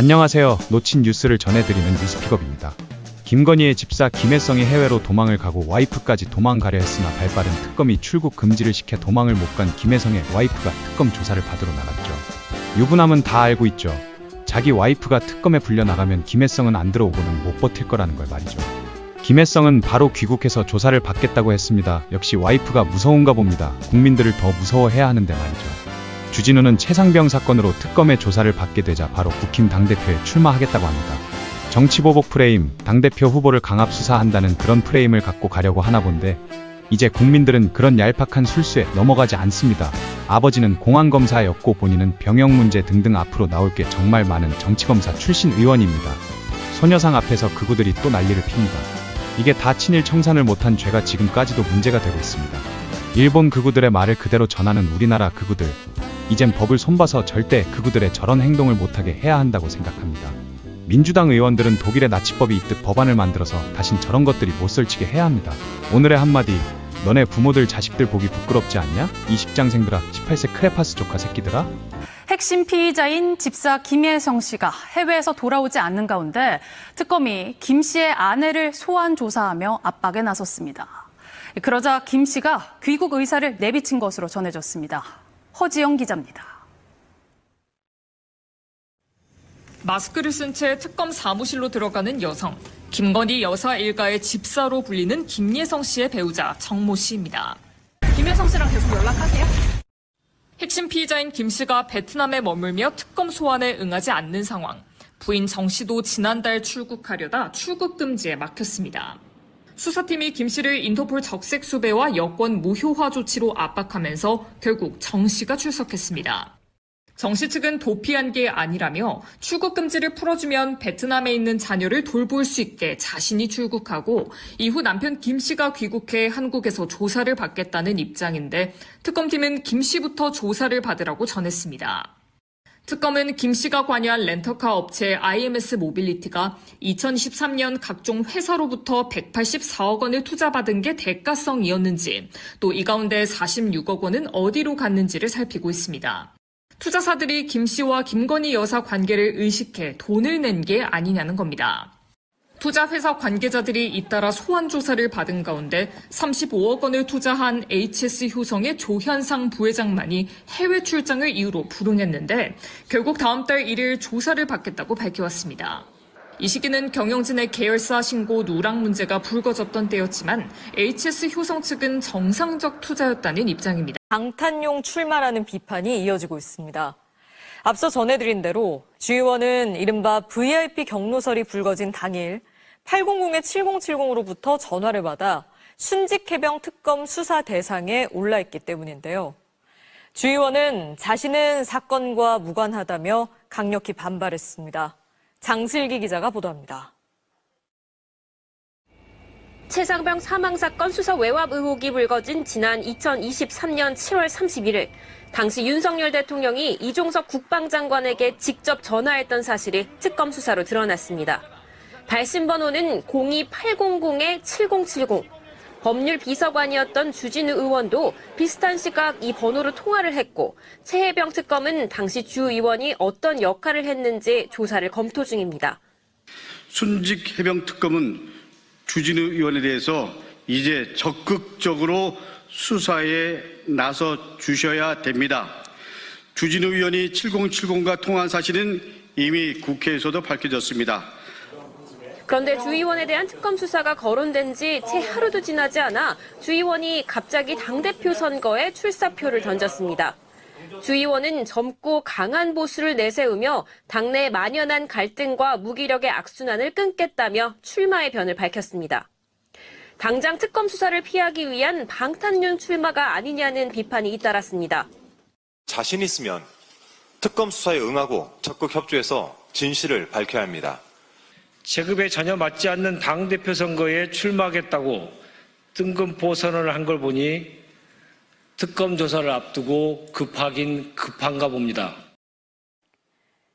안녕하세요. 놓친 뉴스를 전해드리는 뉴스픽업입니다. 김건희의 집사 김혜성이 해외로 도망을 가고 와이프까지 도망가려 했으나 발빠른 특검이 출국 금지를 시켜 도망을 못 간 김혜성의 와이프가 특검 조사를 받으러 나갔죠. 유부남은 다 알고 있죠. 자기 와이프가 특검에 불려나가면 김혜성은 안 들어오고는 못 버틸 거라는 걸 말이죠. 김혜성은 바로 귀국해서 조사를 받겠다고 했습니다. 역시 와이프가 무서운가 봅니다. 국민들을 더 무서워해야 하는데 말이죠. 주진우는 최상병 사건으로 특검의 조사를 받게 되자 바로 국힘 당대표에 출마하겠다고 합니다. 정치보복 프레임, 당대표 후보를 강압 수사한다는 그런 프레임을 갖고 가려고 하나 본데 이제 국민들은 그런 얄팍한 술수에 넘어가지 않습니다. 아버지는 공안검사였고 본인은 병역 문제 등등 앞으로 나올 게 정말 많은 정치검사 출신 의원입니다. 소녀상 앞에서 극우들이 또 난리를 핍니다. 이게 다 친일 청산을 못한 죄가 지금까지도 문제가 되고 있습니다. 일본 극우들의 말을 그대로 전하는 우리나라 극우들. 이젠 법을 손봐서 절대 극우들의 저런 행동을 못하게 해야 한다고 생각합니다. 민주당 의원들은 독일의 나치법이 있듯 법안을 만들어서 다신 저런 것들이 못 설치게 해야 합니다. 오늘의 한마디, 너네 부모들 자식들 보기 부끄럽지 않냐? 20장생들아, 18세 크레파스 조카 새끼들아? 핵심 피의자인 집사 김혜성 씨가 해외에서 돌아오지 않는 가운데 특검이 김 씨의 아내를 소환 조사하며 압박에 나섰습니다. 그러자 김 씨가 귀국 의사를 내비친 것으로 전해졌습니다. 허지영 기자입니다. 마스크를 쓴 채 특검 사무실로 들어가는 여성. 김건희 여사 일가의 집사로 불리는 김예성 씨의 배우자 정모 씨입니다. 김혜성 씨랑 계속 연락하세요? 핵심 피의자인 김 씨가 베트남에 머물며 특검 소환에 응하지 않는 상황. 부인 정 씨도 지난달 출국하려다 출국 금지에 막혔습니다. 수사팀이 김 씨를 인터폴 적색 수배와 여권 무효화 조치로 압박하면서 결국 정 씨가 출석했습니다. 정 씨 측은 도피한 게 아니라며 출국 금지를 풀어주면 베트남에 있는 자녀를 돌볼 수 있게 자신이 출국하고 이후 남편 김 씨가 귀국해 한국에서 조사를 받겠다는 입장인데 특검팀은 김 씨부터 조사를 받으라고 전했습니다. 특검은 김 씨가 관여한 렌터카 업체 IMS 모빌리티가 2023년 각종 회사로부터 184억 원을 투자받은 게 대가성이었는지, 또 이 가운데 46억 원은 어디로 갔는지를 살피고 있습니다. 투자사들이 김 씨와 김건희 여사 관계를 의식해 돈을 낸 게 아니냐는 겁니다. 투자회사 관계자들이 잇따라 소환 조사를 받은 가운데 35억 원을 투자한 HS 효성의 조현상 부회장만이 해외 출장을 이유로 불응했는데 결국 다음 달 1일 조사를 받겠다고 밝혀왔습니다. 이 시기는 경영진의 계열사 신고 누락 문제가 불거졌던 때였지만 HS 효성 측은 정상적 투자였다는 입장입니다. 방탄용 출마라는 비판이 이어지고 있습니다. 앞서 전해드린 대로 주 의원은 이른바 VIP 경로설이 불거진 당일 800-7070으로부터 전화를 받아 순직해병 특검 수사 대상에 올라있기 때문인데요. 주 의원은 자신은 사건과 무관하다며 강력히 반발했습니다. 장슬기 기자가 보도합니다. 최상병 사망사건 수사 외압 의혹이 불거진 지난 2023년 7월 31일 당시 윤석열 대통령이 이종석 국방장관에게 직접 전화했던 사실이 특검 수사로 드러났습니다. 발신번호는 02800-7070. 법률 비서관이었던 주진우 의원도 비슷한 시각 이 번호로 통화를 했고 최혜병 특검은 당시 주 의원이 어떤 역할을 했는지 조사를 검토 중입니다. 순직 해병 특검은 주진우 의원에 대해서 이제 적극적으로 수사에 나서 주셔야 됩니다. 주진우 의원이 7070과 통화한 사실은 이미 국회에서도 밝혀졌습니다. 그런데 주 의원에 대한 특검 수사가 거론된 지 채 하루도 지나지 않아 주 의원이 갑자기 당대표 선거에 출사표를 던졌습니다. 주 의원은 젊고 강한 보수를 내세우며 당내 만연한 갈등과 무기력의 악순환을 끊겠다며 출마의 변을 밝혔습니다. 당장 특검 수사를 피하기 위한 방탄용 출마가 아니냐는 비판이 잇따랐습니다. 자신 있으면 특검 수사에 응하고 적극 협조해서 진실을 밝혀야 합니다. 계급에 전혀 맞지 않는 당대표 선거에 출마하겠다고 뜬금포 선언을 한 걸 보니 특검 조사를 앞두고 급하긴 급한가 봅니다.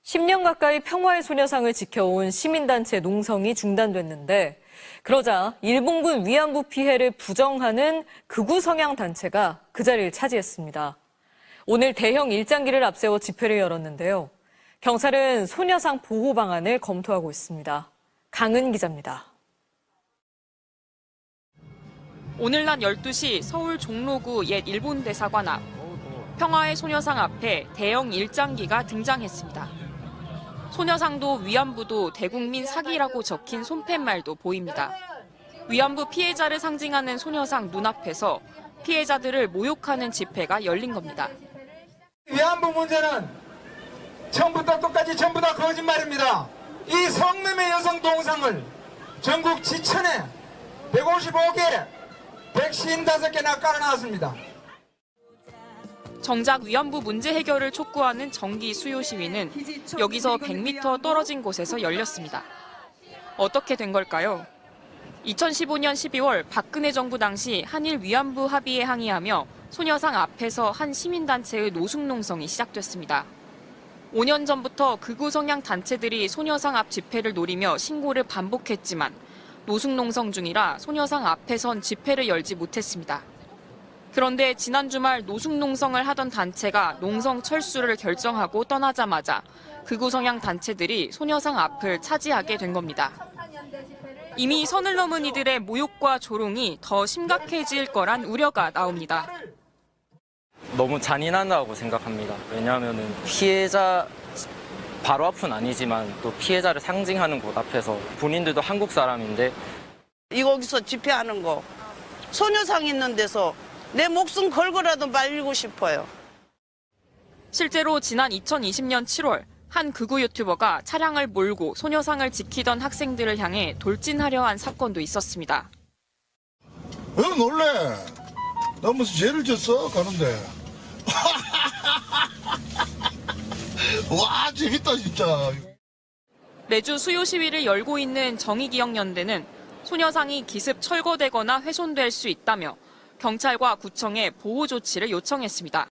10년 가까이 평화의 소녀상을 지켜온 시민단체 농성이 중단됐는데 그러자 일본군 위안부 피해를 부정하는 극우 성향 단체가 그 자리를 차지했습니다. 오늘 대형 일장기를 앞세워 집회를 열었는데요. 경찰은 소녀상 보호 방안을 검토하고 있습니다. 강은 기자입니다. 오늘 낮 12시 서울 종로구 옛 일본 대사관 앞 평화의 소녀상 앞에 대형 일장기가 등장했습니다. 소녀상도 위안부도 대국민 사기라고 적힌 손팻말도 보입니다. 위안부 피해자를 상징하는 소녀상 눈앞에서 피해자들을 모욕하는 집회가 열린 겁니다. 위안부 문제는 처음부터 끝까지 전부 다 거짓말입니다. 이 성남의 여성 동상을 전국 지천에 155개, 155개나 깔아놨습니다. 정작 위안부 문제 해결을 촉구하는 정기 수요 시위는 여기서 100m 떨어진 곳에서 열렸습니다. 어떻게 된 걸까요? 2015년 12월 박근혜 정부 당시 한일 위안부 합의에 항의하며 소녀상 앞에서 한 시민단체의 노숙농성이 시작됐습니다. 5년 전부터 극우 성향 단체들이 소녀상 앞 집회를 노리며 신고를 반복했지만 노숙농성 중이라 소녀상 앞에선 집회를 열지 못했습니다. 그런데 지난 주말 노숙농성을 하던 단체가 농성 철수를 결정하고 떠나자마자 극우 성향 단체들이 소녀상 앞을 차지하게 된 겁니다. 이미 선을 넘은 이들의 모욕과 조롱이 더 심각해질 거란 우려가 나옵니다. 너무 잔인하다고 생각합니다. 왜냐하면 피해자 바로 앞은 아니지만 또 피해자를 상징하는 곳 앞에서 본인들도 한국 사람인데 여기서 집회하는 거 소녀상 있는 데서 내 목숨 걸고라도 말리고 싶어요. 실제로 지난 2020년 7월 한 극우 유튜버가 차량을 몰고 소녀상을 지키던 학생들을 향해 돌진하려 한 사건도 있었습니다. 왜 놀래? 나 무슨 죄를 졌어? 가는데. 와, 재밌다 진짜. 매주 수요 시위를 열고 있는 정의기억연대는 소녀상이 기습 철거되거나 훼손될 수 있다며 경찰과 구청에 보호 조치를 요청했습니다.